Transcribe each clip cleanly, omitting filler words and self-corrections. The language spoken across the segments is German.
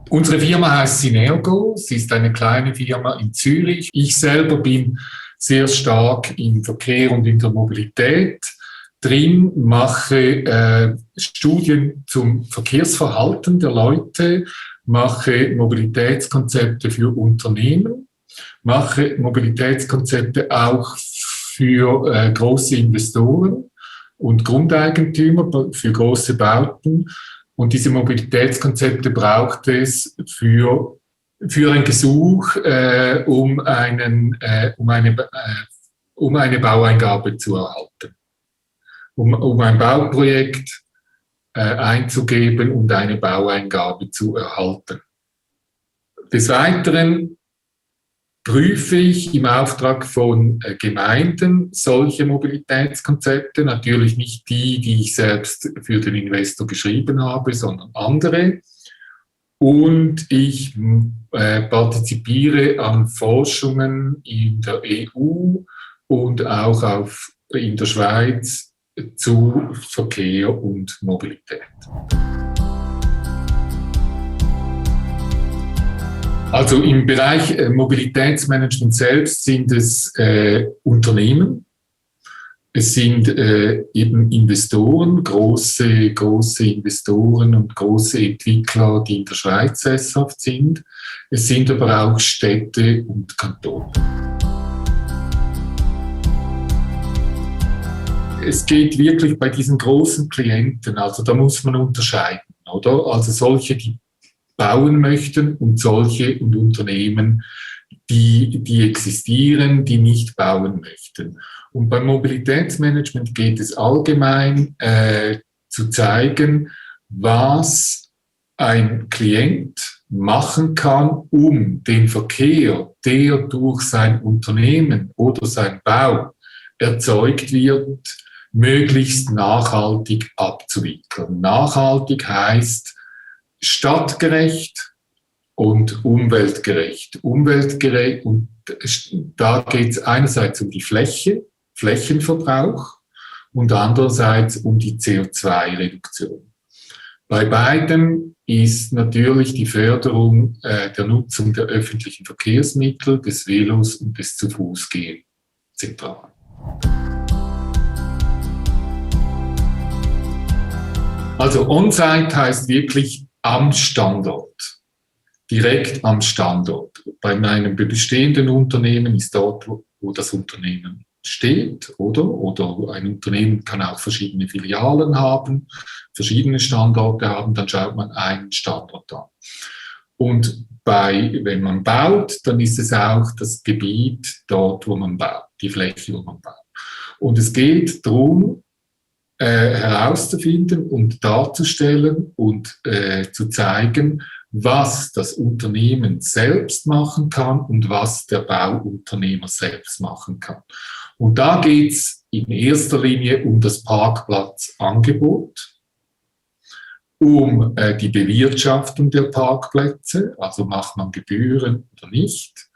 Unsere Firma heißt Synergo. Sie ist eine kleine Firma in Zürich. Ich selber bin sehr stark im Verkehr und in der Mobilität drin, mache Studien zum Verkehrsverhalten der Leute, mache Mobilitätskonzepte für Unternehmen, mache Mobilitätskonzepte auch für große Investoren und Grundeigentümer für große Bauten. Und diese Mobilitätskonzepte braucht es für ein Gesuch, um eine Baueingabe zu erhalten. Um ein Bauprojekt einzugeben und eine Baueingabe zu erhalten. Des Weiteren prüfe ich im Auftrag von Gemeinden solche Mobilitätskonzepte, natürlich nicht die ich selbst für den Investor geschrieben habe, sondern andere. Und ich partizipiere an Forschungen in der EU und auch in der Schweiz zu Verkehr und Mobilität. Also im Bereich Mobilitätsmanagement selbst sind es Unternehmen, es sind eben Investoren, große Investoren und große Entwickler, die in der Schweiz sesshaft sind. Es sind aber auch Städte und Kantone. Es geht wirklich bei diesen großen Klienten, also da muss man unterscheiden, oder? Also solche, die bauen möchten und solche und Unternehmen, die existieren, die nicht bauen möchten. Und beim Mobilitätsmanagement geht es allgemein zu zeigen, was ein Klient machen kann, um den Verkehr, der durch sein Unternehmen oder sein Bau erzeugt wird, möglichst nachhaltig abzuwickeln. Nachhaltig heißt stadtgerecht und umweltgerecht. Umweltgerecht, und da geht es einerseits um die Flächenverbrauch und andererseits um die CO2-Reduktion. Bei beidem ist natürlich die Förderung der Nutzung der öffentlichen Verkehrsmittel, des Velos und des Zu-Fuß-Gehens zentral. Also On-Site heißt wirklich am Standort, direkt am Standort. Bei meinem bestehenden Unternehmen ist dort, wo das Unternehmen steht, oder ein Unternehmen kann auch verschiedene Filialen haben, verschiedene Standorte haben, dann schaut man einen Standort an. Und wenn man baut, dann ist es auch das Gebiet dort, wo man baut, die Fläche, wo man baut. Und es geht darum, herauszufinden und darzustellen und zu zeigen, was das Unternehmen selbst machen kann und was der Bauunternehmer selbst machen kann. Und da geht es in erster Linie um das Parkplatzangebot, um die Bewirtschaftung der Parkplätze, also macht man Gebühren oder nicht,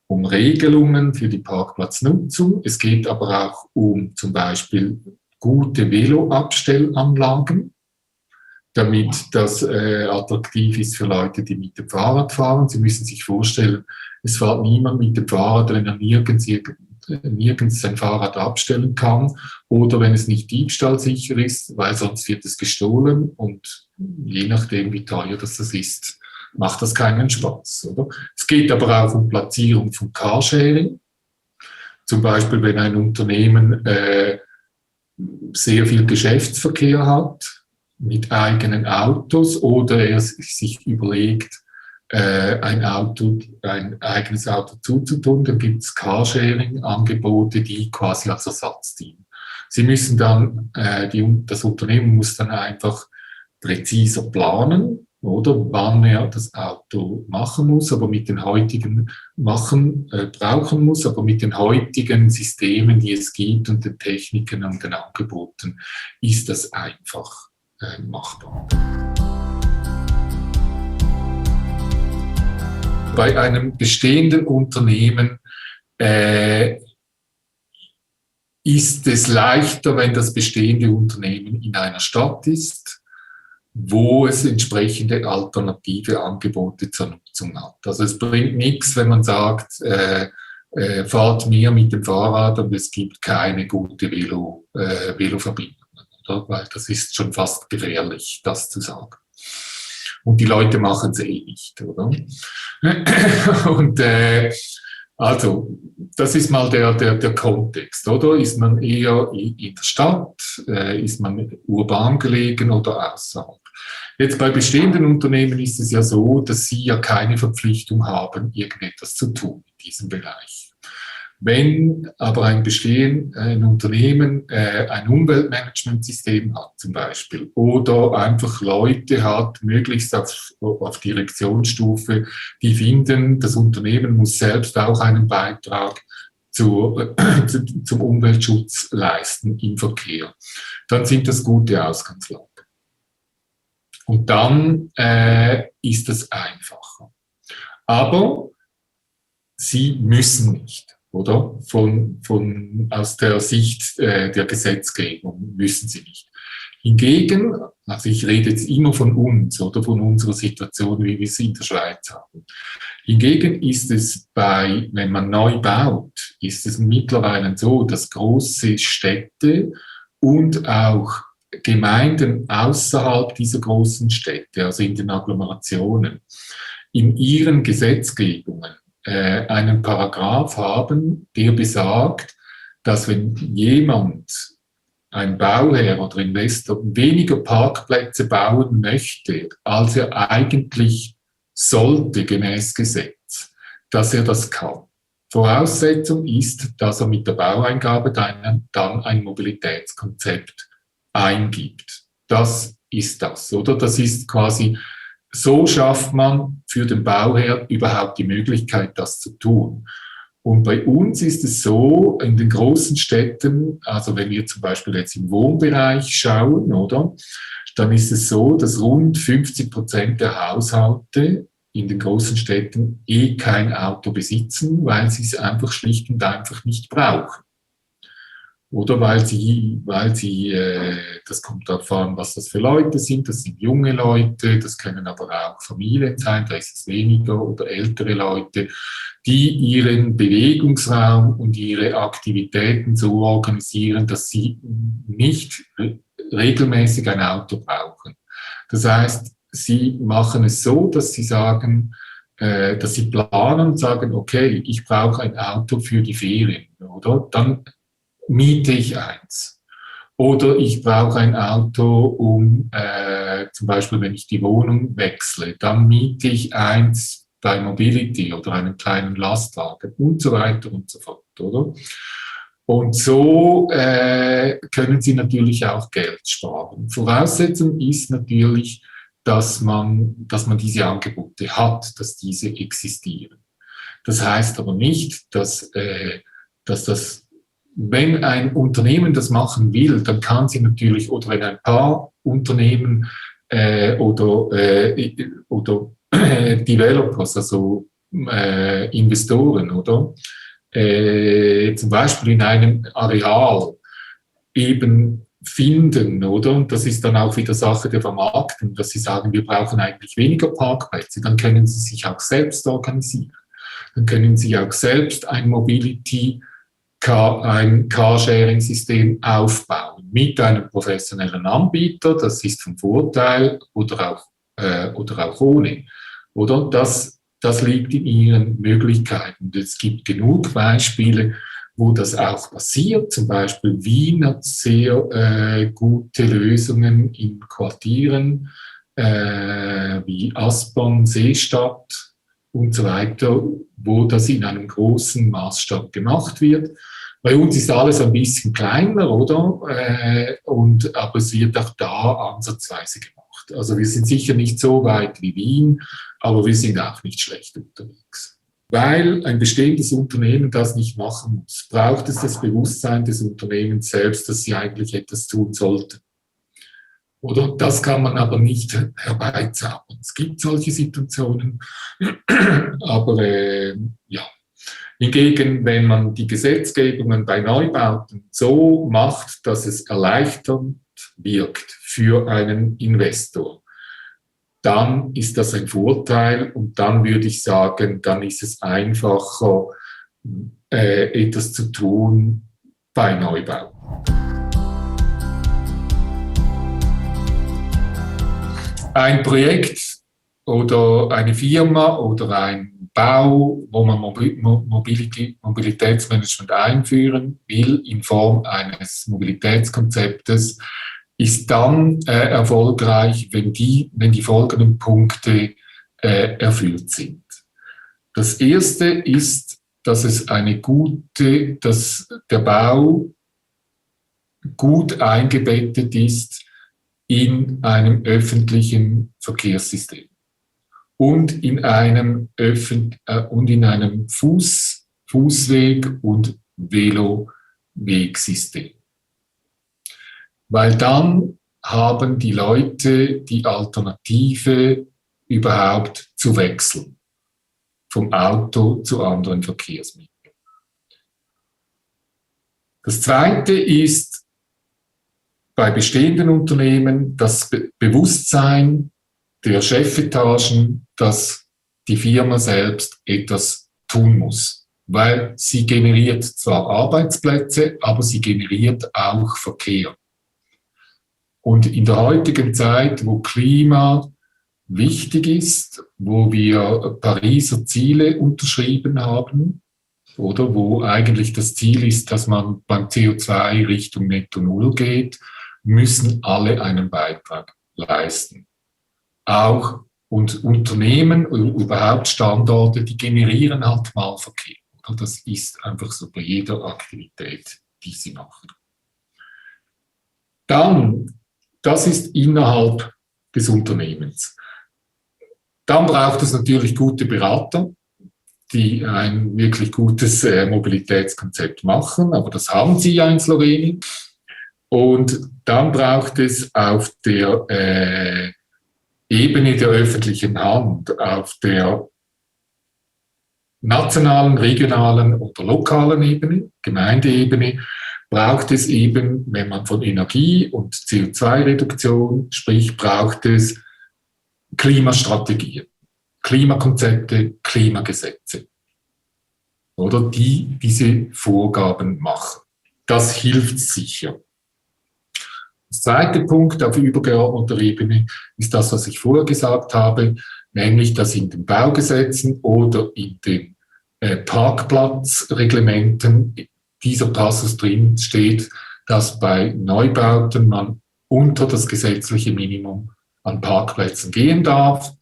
um Regelungen für die Parkplatznutzung. Es geht aber auch um zum Beispiel gute Veloabstellanlagen, damit das attraktiv ist für Leute, die mit dem Fahrrad fahren. Sie müssen sich vorstellen, es fährt niemand mit dem Fahrrad, wenn er nirgends sein Fahrrad abstellen kann oder wenn es nicht diebstahlsicher ist, weil sonst wird es gestohlen und je nachdem, wie teuer das ist, macht das keinen Spaß. Oder? Es geht aber auch um Platzierung von Carsharing. Zum Beispiel, wenn ein Unternehmen sehr viel Geschäftsverkehr hat mit eigenen Autos oder er sich überlegt, ein eigenes Auto zuzutun, dann gibt es Carsharing-Angebote, die quasi als Ersatz dienen. Sie müssen dann, das Unternehmen muss dann einfach präziser planen, oder wann er das Auto machen muss, aber mit den heutigen brauchen muss, aber mit den heutigen Systemen, die es gibt und den Techniken und den Angeboten, ist das einfach machbar. Bei einem bestehenden Unternehmen ist es leichter, wenn das bestehende Unternehmen in einer Stadt ist, wo es entsprechende alternative Angebote zur Nutzung hat. Also es bringt nichts, wenn man sagt, fahrt mehr mit dem Fahrrad, aber es gibt keine gute Veloverbindung. Oder? Weil das ist schon fast gefährlich, das zu sagen. Und die Leute machen es eh nicht, oder? Und also, das ist mal der Kontext, oder? Ist man eher in der Stadt, ist man urban gelegen oder außerhalb? Jetzt bei bestehenden Unternehmen ist es ja so, dass sie ja keine Verpflichtung haben, irgendetwas zu tun in diesem Bereich. Wenn aber ein Unternehmen ein Umweltmanagementsystem hat zum Beispiel oder einfach Leute hat, möglichst auf Direktionsstufe, die finden, das Unternehmen muss selbst auch einen Beitrag zum Umweltschutz leisten im Verkehr, dann sind das gute Ausgangslagen. Und dann ist es einfacher. Aber sie müssen nicht. Oder? Aus der Sicht der Gesetzgebung müssen sie nicht. Hingegen, also ich rede jetzt immer von uns oder von unserer Situation, wie wir sie in der Schweiz haben. Hingegen ist es wenn man neu baut, ist es mittlerweile so, dass große Städte und auch Gemeinden außerhalb dieser großen Städte, also in den Agglomerationen, in ihren Gesetzgebungen einen Paragraph haben, der besagt, dass wenn jemand, ein Bauherr oder Investor, weniger Parkplätze bauen möchte, als er eigentlich sollte gemäß Gesetz, dass er das kann. Voraussetzung ist, dass er mit der Baueingabe dann ein Mobilitätskonzept eingibt. Das ist das, oder? Das ist quasi, so schafft man für den Bauherr überhaupt die Möglichkeit, das zu tun. Und bei uns ist es so, in den großen Städten, also wenn wir zum Beispiel jetzt im Wohnbereich schauen, oder, dann ist es so, dass rund 50% der Haushalte in den großen Städten kein Auto besitzen, weil sie es einfach schlicht und einfach nicht brauchen. Oder weil sie, das kommt darauf an, was das für Leute sind. Das sind junge Leute, das können aber auch Familien sein, da ist es weniger, oder ältere Leute, die ihren Bewegungsraum und ihre Aktivitäten so organisieren, dass sie nicht regelmäßig ein Auto brauchen. Das heißt, sie machen es so, dass sie sagen, dass sie planen und sagen, okay, ich brauche ein Auto für die Ferien, oder? Dann miete ich eins. Oder ich brauche ein Auto, zum Beispiel, wenn ich die Wohnung wechsle, dann miete ich eins bei Mobility oder einen kleinen Lastwagen und so weiter und so fort, oder? Und so können Sie natürlich auch Geld sparen. Voraussetzung ist natürlich, dass man diese Angebote hat, dass diese existieren. Das heißt aber nicht, dass das, wenn ein Unternehmen das machen will, dann kann sie natürlich, oder wenn ein paar Unternehmen oder Developers, also Investoren, oder zum Beispiel in einem Areal eben finden, oder? Und das ist dann auch wieder Sache der Vermarktung, dass sie sagen, wir brauchen eigentlich weniger Parkplätze, dann können sie sich auch selbst organisieren. Dann können sie auch selbst ein Carsharing-System aufbauen mit einem professionellen Anbieter, das ist von Vorteil, oder auch ohne. Oder das liegt in ihren Möglichkeiten. Es gibt genug Beispiele, wo das auch passiert. Zum Beispiel Wien hat sehr gute Lösungen in Quartieren wie Aspern, Seestadt und so weiter, wo das in einem großen Maßstab gemacht wird. Bei uns ist alles ein bisschen kleiner, oder? Aber es wird auch da ansatzweise gemacht. Also wir sind sicher nicht so weit wie Wien, aber wir sind auch nicht schlecht unterwegs. Weil ein bestehendes Unternehmen das nicht machen muss, braucht es das Bewusstsein des Unternehmens selbst, dass sie eigentlich etwas tun sollten. Oder das kann man aber nicht herbeizaubern. Es gibt solche Situationen, aber ja. Hingegen, wenn man die Gesetzgebungen bei Neubauten so macht, dass es erleichternd wirkt für einen Investor, dann ist das ein Vorteil und dann würde ich sagen, dann ist es einfacher, etwas zu tun bei Neubau. Ein Projekt oder eine Firma oder ein Bau, wo man Mobilitätsmanagement einführen will in Form eines Mobilitätskonzeptes, ist dann erfolgreich, wenn die folgenden Punkte erfüllt sind. Das erste ist, dass der Bau gut eingebettet ist in einem öffentlichen Verkehrssystem und in einem Fußweg- und Velowegsystem. Weil dann haben die Leute die Alternative, überhaupt zu wechseln, vom Auto zu anderen Verkehrsmitteln. Das Zweite ist bei bestehenden Unternehmen das Bewusstsein der Chefetagen, dass die Firma selbst etwas tun muss, weil sie generiert zwar Arbeitsplätze, aber sie generiert auch Verkehr. Und in der heutigen Zeit, wo Klima wichtig ist, wo wir Pariser Ziele unterschrieben haben, oder wo eigentlich das Ziel ist, dass man beim CO2 Richtung Netto Null geht, müssen alle einen Beitrag leisten. Auch und Unternehmen und überhaupt Standorte, die generieren halt mal Verkehr. Das ist einfach so bei jeder Aktivität, die sie machen. Dann, das ist innerhalb des Unternehmens. Dann braucht es natürlich gute Berater, die ein wirklich gutes Mobilitätskonzept machen, aber das haben sie ja in Slowenien. Und dann braucht es auf der Ebene der öffentlichen Hand, auf der nationalen, regionalen oder lokalen Ebene, Gemeindeebene, braucht es eben, wenn man von Energie- und CO2-Reduktion spricht, braucht es Klimastrategien, Klimakonzepte, Klimagesetze, oder die diese Vorgaben machen. Das hilft sicher. Der zweite Punkt auf übergeordneter Ebene ist das, was ich vorher gesagt habe, nämlich, dass in den Baugesetzen oder in den Parkplatzreglementen dieser Passus drin steht, dass bei Neubauten man unter das gesetzliche Minimum an Parkplätzen gehen darf,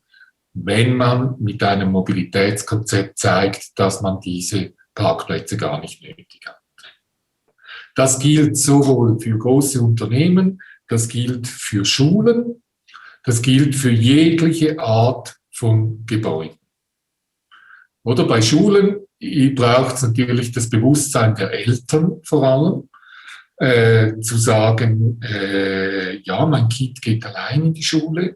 wenn man mit einem Mobilitätskonzept zeigt, dass man diese Parkplätze gar nicht nötig hat. Das gilt sowohl für große Unternehmen, das gilt für Schulen, das gilt für jegliche Art von Gebäuden. Oder bei Schulen braucht es natürlich das Bewusstsein der Eltern vor allem, zu sagen, ja, mein Kind geht allein in die Schule,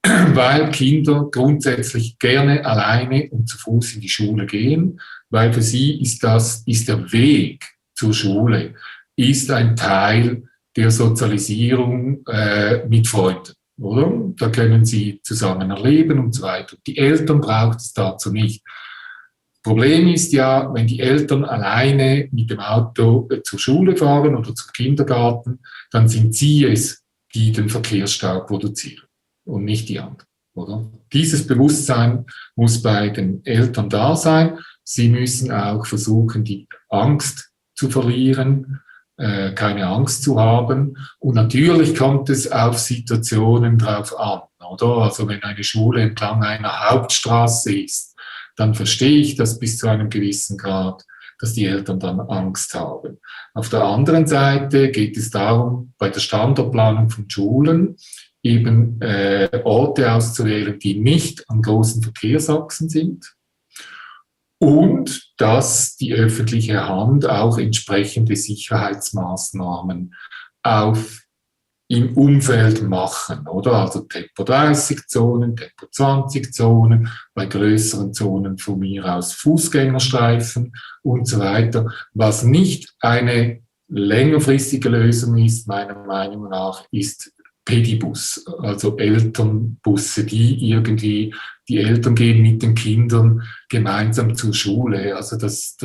weil Kinder grundsätzlich gerne alleine und zu Fuß in die Schule gehen, weil für sie ist der Weg zur Schule ist ein Teil der Sozialisierung mit Freunden, oder? Da können sie zusammen erleben und so weiter. Die Eltern braucht es dazu nicht. Problem ist ja, wenn die Eltern alleine mit dem Auto zur Schule fahren oder zum Kindergarten, dann sind sie es, die den Verkehrsstau produzieren und nicht die anderen, oder? Dieses Bewusstsein muss bei den Eltern da sein. Sie müssen auch versuchen, die Angst zu verlieren, keine Angst zu haben. Und natürlich kommt es auf Situationen drauf an, oder? Also wenn eine Schule entlang einer Hauptstraße ist, dann verstehe ich das bis zu einem gewissen Grad, dass die Eltern dann Angst haben. Auf der anderen Seite geht es darum, bei der Standortplanung von Schulen eben Orte auszuwählen, die nicht an großen Verkehrsachsen sind und dass die öffentliche Hand auch entsprechende Sicherheitsmaßnahmen im Umfeld machen, oder? Also Tempo 30-Zonen, Tempo 20-Zonen, bei größeren Zonen von mir aus Fußgängerstreifen und so weiter. Was nicht eine längerfristige Lösung ist, meiner Meinung nach, ist Pedibus, also Elternbusse, die irgendwie, die Eltern gehen mit den Kindern gemeinsam zur Schule. Also das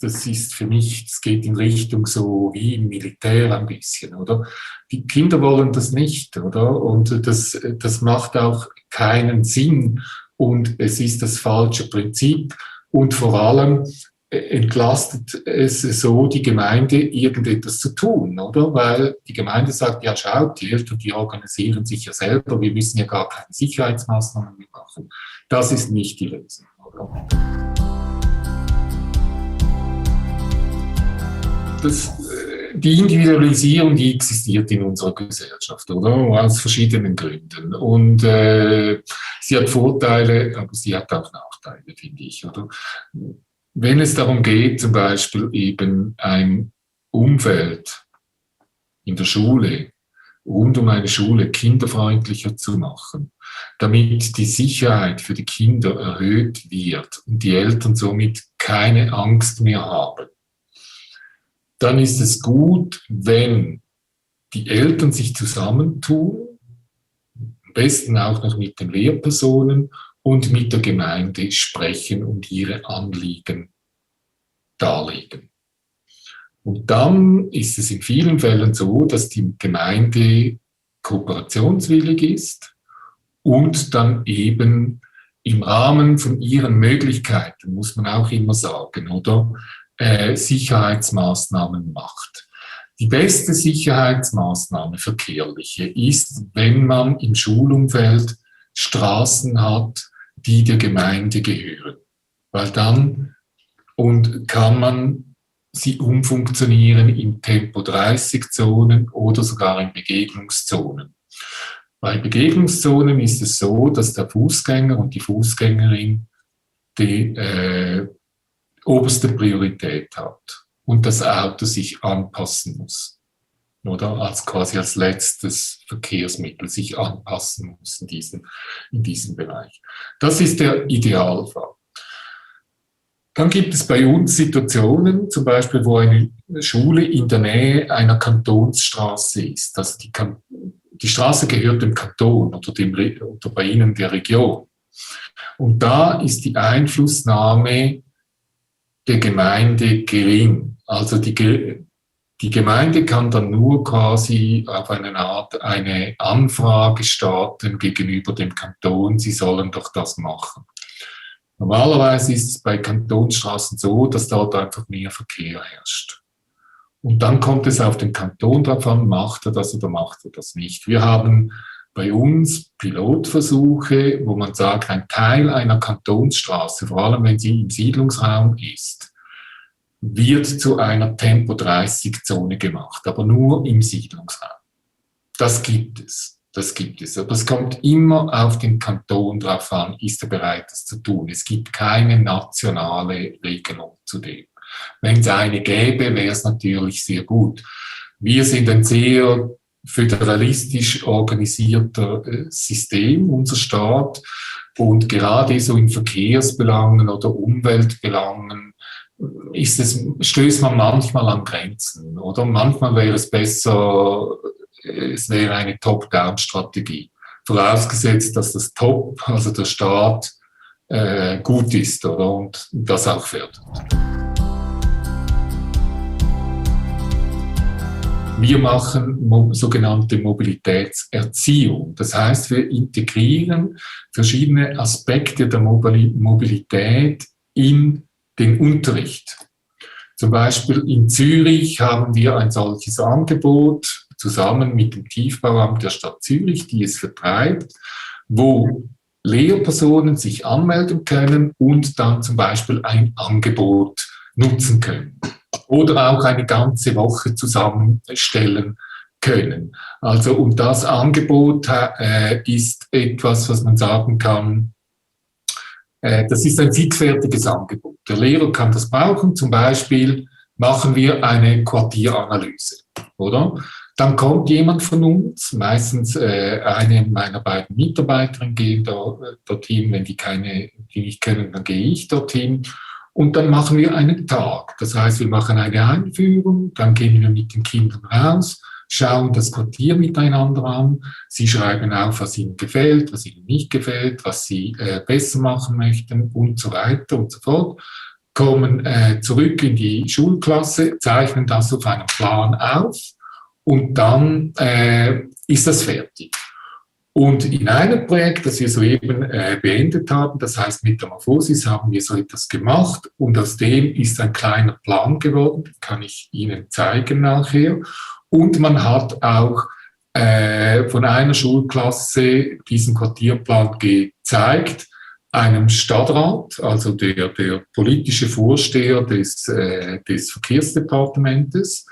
ist für mich, es geht in Richtung so wie im Militär ein bisschen, oder? Die Kinder wollen das nicht, oder? Und das macht auch keinen Sinn und es ist das falsche Prinzip und vor allem entlastet es so die Gemeinde, irgendetwas zu tun, oder? Weil die Gemeinde sagt, ja schaut, die Eltern, die organisieren sich ja selber, wir müssen ja gar keine Sicherheitsmaßnahmen mehr machen. Das ist nicht die Lösung, oder? Die Individualisierung, die existiert in unserer Gesellschaft, oder? Aus verschiedenen Gründen. Und sie hat Vorteile, aber sie hat auch Nachteile, finde ich, oder? Wenn es darum geht, zum Beispiel eben ein Umfeld in der Schule, rund um eine Schule kinderfreundlicher zu machen, damit die Sicherheit für die Kinder erhöht wird und die Eltern somit keine Angst mehr haben, dann ist es gut, wenn die Eltern sich zusammentun, am besten auch noch mit den Lehrpersonen und mit der Gemeinde sprechen und ihre Anliegen darlegen. Und dann ist es in vielen Fällen so, dass die Gemeinde kooperationswillig ist und dann eben im Rahmen von ihren Möglichkeiten, muss man auch immer sagen, oder, Sicherheitsmaßnahmen macht. Die beste Sicherheitsmaßnahme, verkehrliche, ist, wenn man im Schulumfeld Straßen hat, die der Gemeinde gehören. Weil dann kann man sie umfunktionieren in Tempo-30-Zonen oder sogar in Begegnungszonen. Bei Begegnungszonen ist es so, dass der Fußgänger und die Fußgängerin die oberste Priorität hat und das Auto sich anpassen muss. Oder quasi als letztes Verkehrsmittel sich anpassen muss in diesem Bereich. Das ist der Idealfall. Dann gibt es bei uns Situationen, zum Beispiel, wo eine Schule in der Nähe einer Kantonsstraße ist. Also die Straße gehört dem Kanton oder bei Ihnen der Region. Und da ist die Einflussnahme der Gemeinde gering. Also die Gemeinde kann dann nur quasi auf eine Art eine Anfrage starten gegenüber dem Kanton, sie sollen doch das machen. Normalerweise ist es bei Kantonsstraßen so, dass dort einfach mehr Verkehr herrscht. Und dann kommt es auf den Kanton drauf an, macht er das oder macht er das nicht. Wir haben bei uns Pilotversuche, wo man sagt, ein Teil einer Kantonsstraße, vor allem wenn sie im Siedlungsraum ist, wird zu einer Tempo-30-Zone gemacht, aber nur im Siedlungsraum. Das gibt es. Aber es kommt immer auf den Kanton drauf an, ist er bereit, das zu tun. Es gibt keine nationale Regelung zu dem. Wenn es eine gäbe, wäre es natürlich sehr gut. Wir sind ein sehr föderalistisch organisierter System, unser Staat. Und gerade so in Verkehrsbelangen oder Umweltbelangen stößt man manchmal an Grenzen. Oder manchmal wäre es besser, es wäre eine Top-Down-Strategie. Vorausgesetzt, dass das Top, also der Staat, gut ist, oder? Und das auch fördert. Wir machen sogenannte Mobilitätserziehung. Das heißt, wir integrieren verschiedene Aspekte der Mobilität in den Unterricht. Zum Beispiel in Zürich haben wir ein solches Angebot zusammen mit dem Tiefbauamt der Stadt Zürich, die es vertreibt, wo Lehrpersonen sich anmelden können und dann zum Beispiel ein Angebot nutzen können. Oder auch eine ganze Woche zusammenstellen können. Also, und das Angebot ist etwas, was man sagen kann, das ist ein fixfertiges Angebot. Der Lehrer kann das brauchen, zum Beispiel machen wir eine Quartieranalyse, oder? Dann kommt jemand von uns, meistens eine meiner beiden Mitarbeiterinnen gehen dorthin, wenn die nicht können, dann gehe ich dorthin. Und dann machen wir einen Tag. Das heißt, wir machen eine Einführung, dann gehen wir mit den Kindern raus, schauen das Quartier miteinander an, sie schreiben auf, was ihnen gefällt, was ihnen nicht gefällt, was sie besser machen möchten und so weiter und so fort, kommen zurück in die Schulklasse, zeichnen das auf einem Plan auf und dann ist das fertig. Und in einem Projekt, das wir soeben beendet haben, das heißt Metamorphosis, haben wir so etwas gemacht und aus dem ist ein kleiner Plan geworden, den kann ich Ihnen zeigen nachher. Und man hat auch von einer Schulklasse diesen Quartierplan gezeigt, einem Stadtrat, also der politische Vorsteher des Verkehrsdepartementes.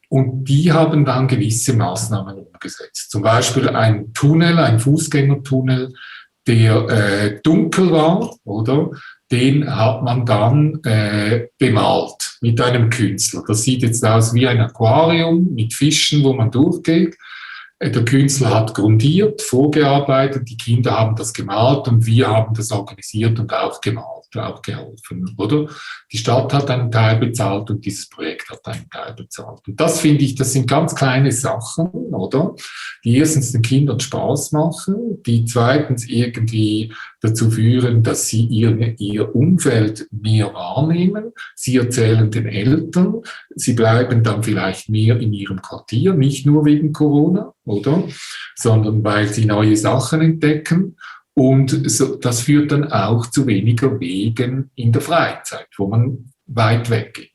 Und die haben dann gewisse Maßnahmen umgesetzt. Zum Beispiel ein Tunnel, ein Fußgängertunnel, der dunkel war, oder? Den hat man dann bemalt mit einem Künstler. Das sieht jetzt aus wie ein Aquarium mit Fischen, wo man durchgeht. Der Künstler hat grundiert, vorgearbeitet, die Kinder haben das gemalt und wir haben das organisiert und auch gemalt, auch geholfen, oder? Die Stadt hat einen Teil bezahlt und dieses Projekt hat einen Teil bezahlt. Und das finde ich, das sind ganz kleine Sachen, oder? Die erstens den Kindern Spaß machen, die zweitens irgendwie dazu führen, dass sie ihr Umfeld mehr wahrnehmen. Sie erzählen den Eltern, sie bleiben dann vielleicht mehr in ihrem Quartier, nicht nur wegen Corona, oder? Sondern weil sie neue Sachen entdecken. Und so, das führt dann auch zu weniger Wegen in der Freizeit, wo man weit weg geht.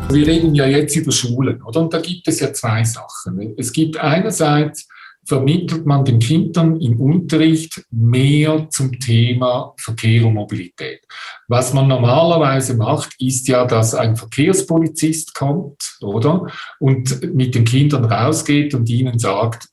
Wir reden ja jetzt über Schulen, oder? Und da gibt es ja zwei Sachen. Es gibt einerseits, vermittelt man den Kindern im Unterricht mehr zum Thema Verkehr und Mobilität. Was man normalerweise macht, ist ja, dass ein Verkehrspolizist kommt, oder? Und mit den Kindern rausgeht und ihnen sagt,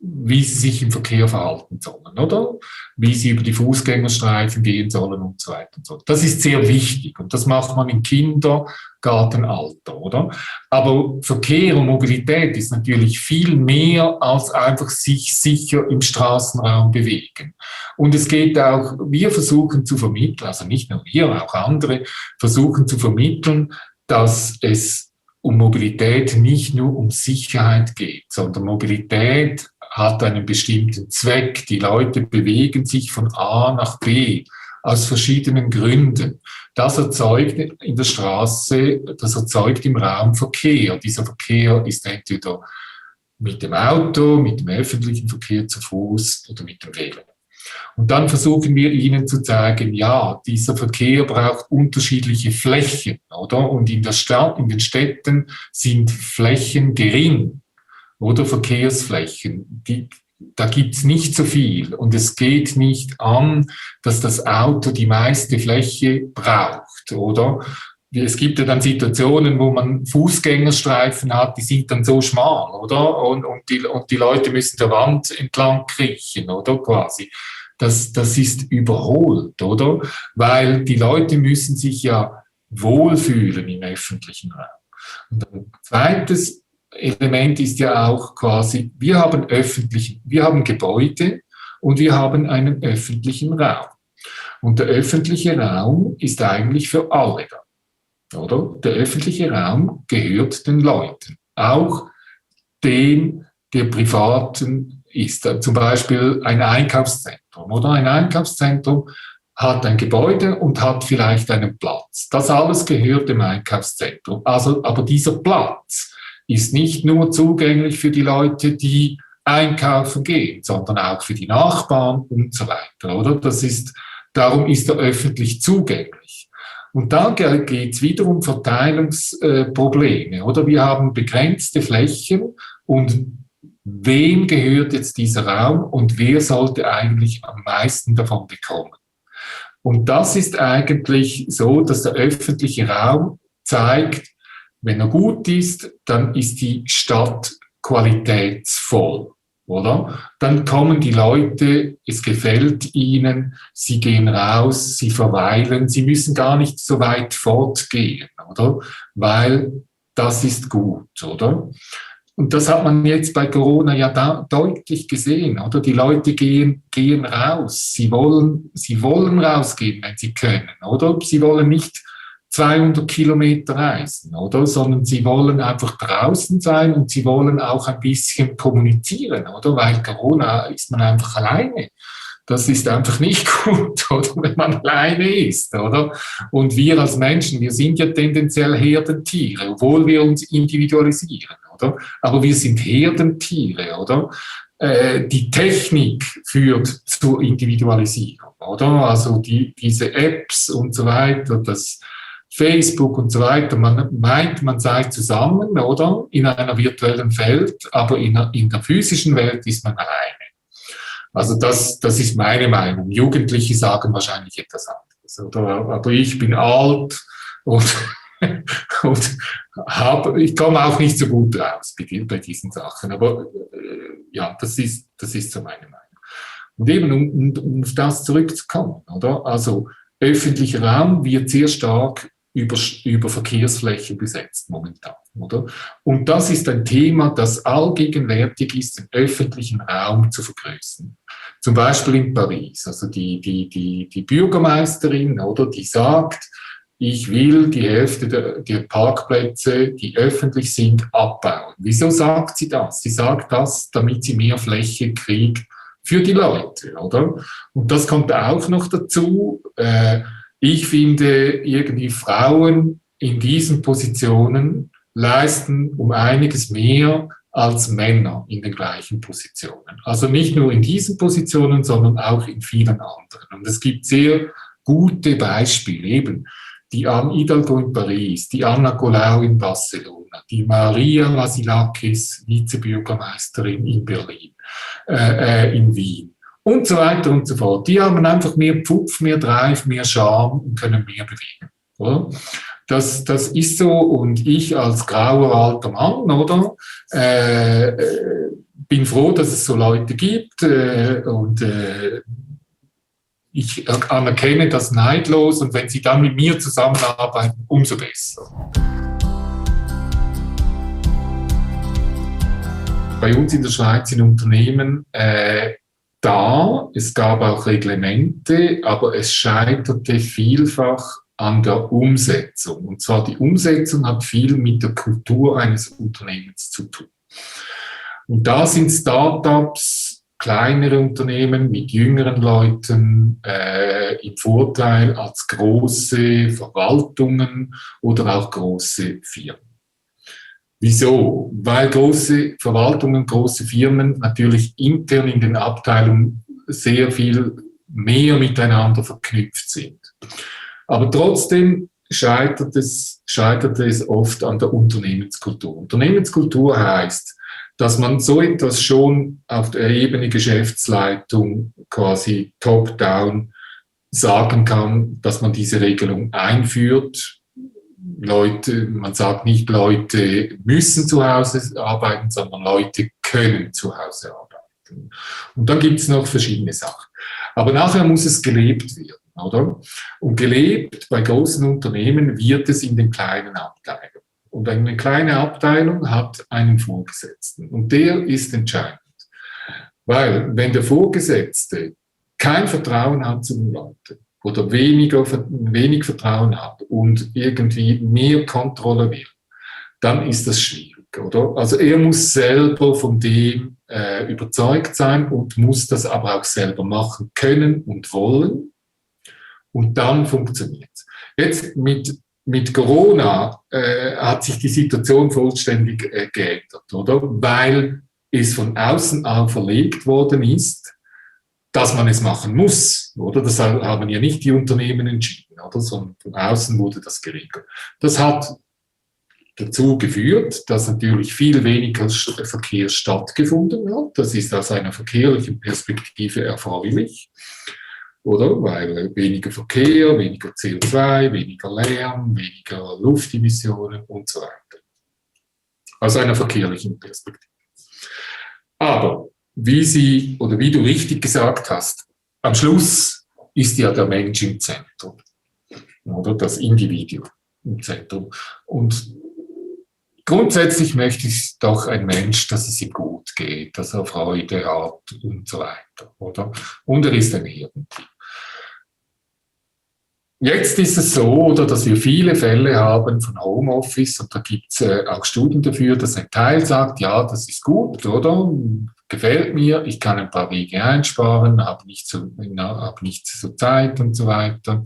wie sie sich im Verkehr verhalten sollen, oder? Wie sie über die Fußgängerstreifen gehen sollen und so weiter und so. Das ist sehr wichtig und das macht man im Kindergartenalter, oder? Aber Verkehr und Mobilität ist natürlich viel mehr als einfach sich sicher im Straßenraum bewegen. Und es geht auch, wir versuchen zu vermitteln, also nicht nur wir, auch andere versuchen zu vermitteln, dass es um Mobilität nicht nur um Sicherheit geht, sondern Mobilität hat einen bestimmten Zweck. Die Leute bewegen sich von A nach B aus verschiedenen Gründen. Das erzeugt in der Straße, das erzeugt im Raum Verkehr. Dieser Verkehr ist entweder mit dem Auto, mit dem öffentlichen Verkehr zu Fuß oder mit dem Velo. Und dann versuchen wir ihnen zu zeigen, ja, dieser Verkehr braucht unterschiedliche Flächen, oder? Und in der Stadt, in den Städten sind Flächen gering, oder Verkehrsflächen. Da gibt's nicht so viel. Und es geht nicht an, dass das Auto die meiste Fläche braucht, oder? Es gibt ja dann Situationen, wo man Fußgängerstreifen hat, die sind dann so schmal, oder? Und die Leute müssen der Wand entlang kriechen, oder? Quasi. Das ist überholt, oder? Weil die Leute müssen sich ja wohlfühlen im öffentlichen Raum. Und ein zweites Element ist ja auch quasi, wir haben Gebäude und wir haben einen öffentlichen Raum. Und der öffentliche Raum ist eigentlich für alle da, oder? Der öffentliche Raum gehört den Leuten, auch dem, der privaten ist. Zum Beispiel ein Einkaufszentrum, oder? Ein Einkaufszentrum hat ein Gebäude und hat vielleicht einen Platz. Das alles gehört dem Einkaufszentrum. Also, aber dieser Platz ist nicht nur zugänglich für die Leute, die einkaufen gehen, sondern auch für die Nachbarn und so weiter, oder? Darum ist er öffentlich zugänglich. Und da geht es wieder um Verteilungsprobleme, oder? Wir haben begrenzte Flächen und wem gehört jetzt dieser Raum und wer sollte eigentlich am meisten davon bekommen? Und das ist eigentlich so, dass der öffentliche Raum zeigt, wenn er gut ist, dann ist die Stadt qualitätsvoll, oder? Dann kommen die Leute, es gefällt ihnen, sie gehen raus, sie verweilen, sie müssen gar nicht so weit fortgehen, oder? Weil das ist gut, oder? Und das hat man jetzt bei Corona ja deutlich gesehen, oder? Die Leute gehen raus, sie wollen rausgehen, wenn sie können, oder? Sie wollen nicht 200 Kilometer reisen, oder? Sondern sie wollen einfach draußen sein und sie wollen auch ein bisschen kommunizieren, oder? Weil Corona ist man einfach alleine. Das ist einfach nicht gut, oder? Wenn man alleine ist, oder? Und wir als Menschen, wir sind ja tendenziell Herdentiere, obwohl wir uns individualisieren, oder? Aber wir sind Herdentiere, oder? Die Technik führt zur Individualisierung, oder? Also diese Apps und so weiter, das Facebook und so weiter, man meint, man sei zusammen, oder? In einer virtuellen Welt, aber in der physischen Welt ist man alleine. Also das ist meine Meinung. Jugendliche sagen wahrscheinlich etwas anderes, oder? Aber ich bin alt und, und ich komme auch nicht so gut raus bei diesen Sachen. Aber ja, das ist so meine Meinung. Und eben, um auf das zurückzukommen, oder? Also öffentlicher Raum wird sehr stark über Verkehrsflächen besetzt momentan, oder? Und das ist ein Thema, das allgegenwärtig ist, den öffentlichen Raum zu vergrößern. Zum Beispiel in Paris, also die Bürgermeisterin, oder, die sagt, ich will die Hälfte der Parkplätze, die öffentlich sind, abbauen. Wieso sagt sie das? Sie sagt das, damit sie mehr Fläche kriegt für die Leute, oder? Und das kommt auch noch dazu. Ich finde, irgendwie Frauen in diesen Positionen leisten um einiges mehr als Männer in den gleichen Positionen. Also nicht nur in diesen Positionen, sondern auch in vielen anderen. Und es gibt sehr gute Beispiele, eben die Anne Hidalgo in Paris, die Anna Colau in Barcelona, die Maria Vasilakis, Vizebürgermeisterin in Berlin, in Wien. Und so weiter und so fort. Die haben einfach mehr Pfupf, mehr Drive, mehr Charme und können mehr bewegen. Oder? Das ist so. Und ich als grauer alter Mann, oder, bin froh, dass es so Leute gibt. Ich anerkenne das neidlos. Und wenn sie dann mit mir zusammenarbeiten, umso besser. Bei uns in der Schweiz in Unternehmen es gab auch Reglemente, aber es scheiterte vielfach an der Umsetzung. Und zwar die Umsetzung hat viel mit der Kultur eines Unternehmens zu tun. Und da sind Startups, kleinere Unternehmen mit jüngeren Leuten im Vorteil als große Verwaltungen oder auch große Firmen. Wieso? Weil große Verwaltungen, große Firmen natürlich intern in den Abteilungen sehr viel mehr miteinander verknüpft sind. Aber trotzdem scheitert es oft an der Unternehmenskultur. Unternehmenskultur heißt, dass man so etwas schon auf der Ebene Geschäftsleitung quasi top-down sagen kann, dass man diese Regelung einführt. Man sagt nicht, Leute müssen zu Hause arbeiten, sondern Leute können zu Hause arbeiten. Und dann gibt es noch verschiedene Sachen. Aber nachher muss es gelebt werden, oder? Und gelebt bei großen Unternehmen wird es in den kleinen Abteilungen. Und eine kleine Abteilung hat einen Vorgesetzten. Und der ist entscheidend. Weil, wenn der Vorgesetzte kein Vertrauen hat zu den Leuten, oder wenig Vertrauen hat und irgendwie mehr Kontrolle will, dann ist das schwierig, oder? Also er muss selber von dem überzeugt sein und muss das aber auch selber machen können und wollen. Und dann funktioniert es. Jetzt mit Corona hat sich die Situation vollständig geändert, oder? Weil es von außen auferlegt worden ist, dass man es machen muss, oder? Das haben ja nicht die Unternehmen entschieden, oder? Sondern von außen wurde das geregelt. Das hat dazu geführt, dass natürlich viel weniger Verkehr stattgefunden hat. Das ist aus einer verkehrlichen Perspektive erfreulich, oder? Weil weniger Verkehr, weniger CO2, weniger Lärm, weniger Luftemissionen und so weiter. Aus einer verkehrlichen Perspektive. Aber wie du richtig gesagt hast, am Schluss ist ja der Mensch im Zentrum, oder das Individuum im Zentrum. Und grundsätzlich möchte ich doch ein Mensch, dass es ihm gut geht, dass er Freude hat und so weiter, oder? Und er ist ein Herdentier. Jetzt ist es so, oder, dass wir viele Fälle haben von Homeoffice und da gibt es auch Studien dafür, dass ein Teil sagt, ja, das ist gut, oder? Gefällt mir, ich kann ein paar Wege einsparen, habe nicht so Zeit und so weiter.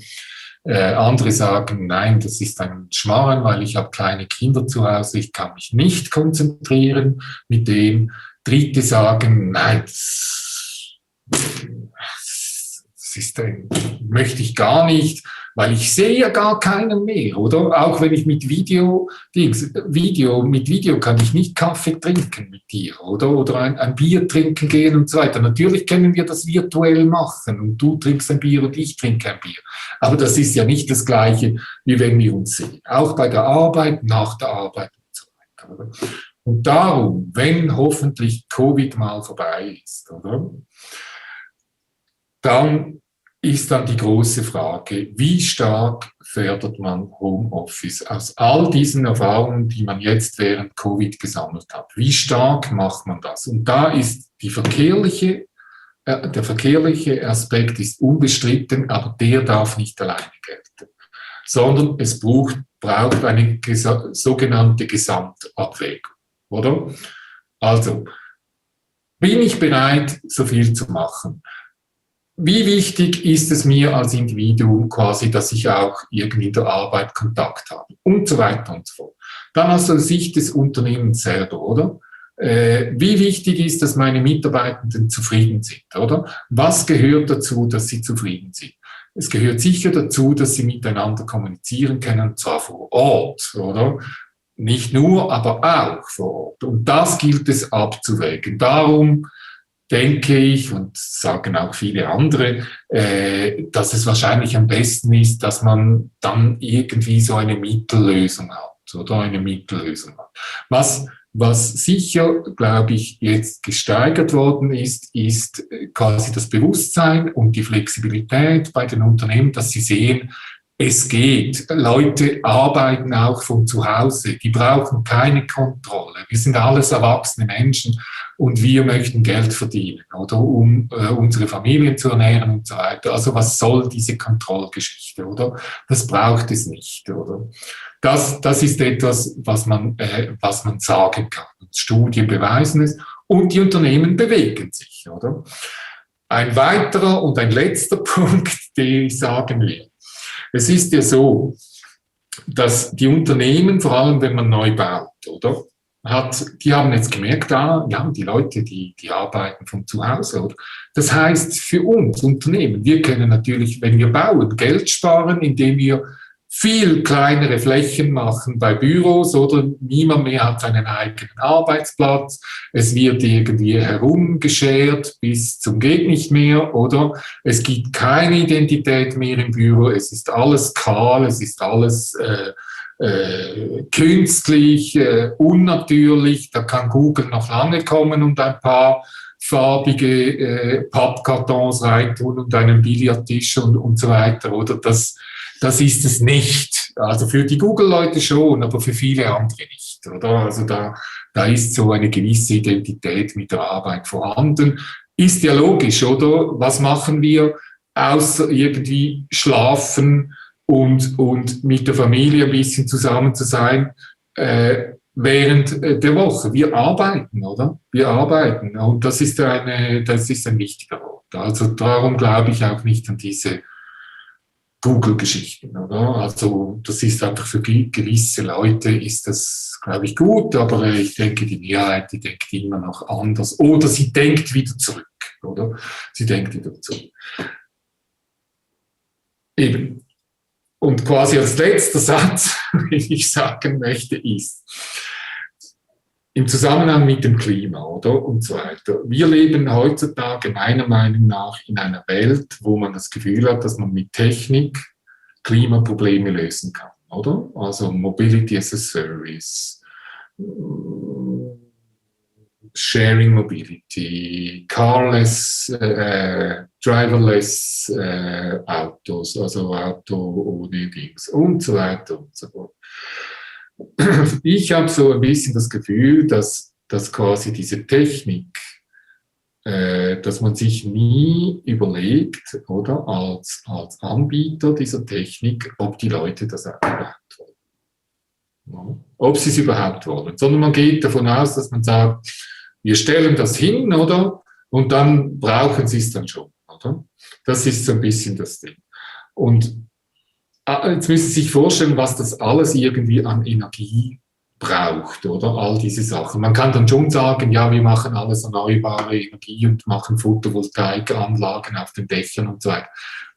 Andere sagen, nein, das ist ein Schmarrn, weil ich habe kleine Kinder zu Hause, ich kann mich nicht konzentrieren mit dem. Dritte sagen, nein, das ist möchte ich gar nicht, weil ich sehe ja gar keinen mehr, oder? Auch wenn ich mit Video kann ich nicht Kaffee trinken mit dir, oder? Oder ein Bier trinken gehen und so weiter. Natürlich können wir das virtuell machen und du trinkst ein Bier und ich trinke ein Bier. Aber das ist ja nicht das Gleiche, wie wenn wir uns sehen. Auch bei der Arbeit, nach der Arbeit und so weiter, oder? Und darum, wenn hoffentlich Covid mal vorbei ist, oder? Dann ist dann die große Frage, wie stark fördert man Homeoffice aus all diesen Erfahrungen, die man jetzt während Covid gesammelt hat? Wie stark macht man das? Und da ist der verkehrliche Aspekt ist unbestritten, aber der darf nicht alleine gelten, sondern es braucht eine sogenannte Gesamtabwägung, oder? Also, bin ich bereit, so viel zu machen? Wie wichtig ist es mir als Individuum quasi, dass ich auch irgendwie in der Arbeit Kontakt habe und so weiter und so fort. Dann aus der Sicht des Unternehmens selber, oder? Wie wichtig ist, dass meine Mitarbeitenden zufrieden sind, oder? Was gehört dazu, dass sie zufrieden sind? Es gehört sicher dazu, dass sie miteinander kommunizieren können, und zwar vor Ort, oder? Nicht nur, aber auch vor Ort. Und das gilt es abzuwägen. Darum denke ich, und sagen auch viele andere, dass es wahrscheinlich am besten ist, dass man dann irgendwie so eine Mittellösung hat, oder eine Mittellösung hat. Was sicher, glaube ich, jetzt gesteigert worden ist quasi das Bewusstsein und die Flexibilität bei den Unternehmen, dass sie sehen, es geht. Leute arbeiten auch von zu Hause. Die brauchen keine Kontrolle. Wir sind alles erwachsene Menschen und wir möchten Geld verdienen, oder um unsere Familien zu ernähren und so weiter. Also was soll diese Kontrollgeschichte, oder? Das braucht es nicht, oder? Das ist etwas, was man sagen kann. Studien beweisen es und die Unternehmen bewegen sich, oder? Ein weiterer und ein letzter Punkt, den ich sagen will. Es ist ja so, dass die Unternehmen, vor allem wenn man neu baut, oder? Die haben jetzt gemerkt, ja, die Leute, die arbeiten von zu Hause, oder? Das heißt für uns Unternehmen, wir können natürlich, wenn wir bauen, Geld sparen, indem wir viel kleinere Flächen machen bei Büros, oder niemand mehr hat seinen eigenen Arbeitsplatz. Es wird irgendwie herumgeschert bis zum geht nicht mehr, oder? Es gibt keine Identität mehr im Büro. Es ist alles kahl, es ist alles künstlich, unnatürlich. Da kann Google noch lange kommen und ein paar farbige Pappkartons reintun und einen Billardtisch und so weiter, oder? Das ist es nicht. Also für die Google-Leute schon, aber für viele andere nicht, oder? Also da ist so eine gewisse Identität mit der Arbeit vorhanden. Ist ja logisch, oder? Was machen wir, außer irgendwie schlafen und mit der Familie ein bisschen zusammen zu sein, während der Woche? Wir arbeiten, oder? Wir arbeiten. Und das ist ein wichtiger Ort. Also darum glaube ich auch nicht an diese Google-Geschichten, oder? Also das ist einfach für gewisse Leute ist das, glaube ich, gut, aber ich denke, die Mehrheit, die denkt immer noch anders. Oder sie denkt wieder zurück, oder? Sie denkt wieder zurück. Eben. Und quasi als letzter Satz, den ich sagen möchte, ist, im Zusammenhang mit dem Klima, oder? Und so weiter. Wir leben heutzutage meiner Meinung nach in einer Welt, wo man das Gefühl hat, dass man mit Technik Klimaprobleme lösen kann, oder? Also Mobility as a Service, Sharing Mobility, Carless, Driverless Autos, also Auto ohne Dings und so weiter und so fort. Ich habe so ein bisschen das Gefühl, dass quasi diese Technik dass man sich nie überlegt, oder, als Anbieter dieser Technik, ob die Leute das auch überhaupt wollen. Ja. Ob sie es überhaupt wollen. Sondern man geht davon aus, dass man sagt, wir stellen das hin, oder? Und dann brauchen sie es dann schon, oder? Das ist so ein bisschen das Ding. Und jetzt müssen Sie sich vorstellen, was das alles irgendwie an Energie braucht, oder? All diese Sachen. Man kann dann schon sagen, ja, wir machen alles erneuerbare Energie und machen Photovoltaikanlagen auf den Dächern und so weiter.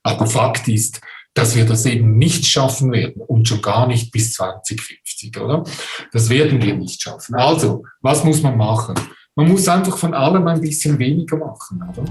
Aber Fakt ist, dass wir das eben nicht schaffen werden und schon gar nicht bis 2050, oder? Das werden wir nicht schaffen. Also, was muss man machen? Man muss einfach von allem ein bisschen weniger machen, oder?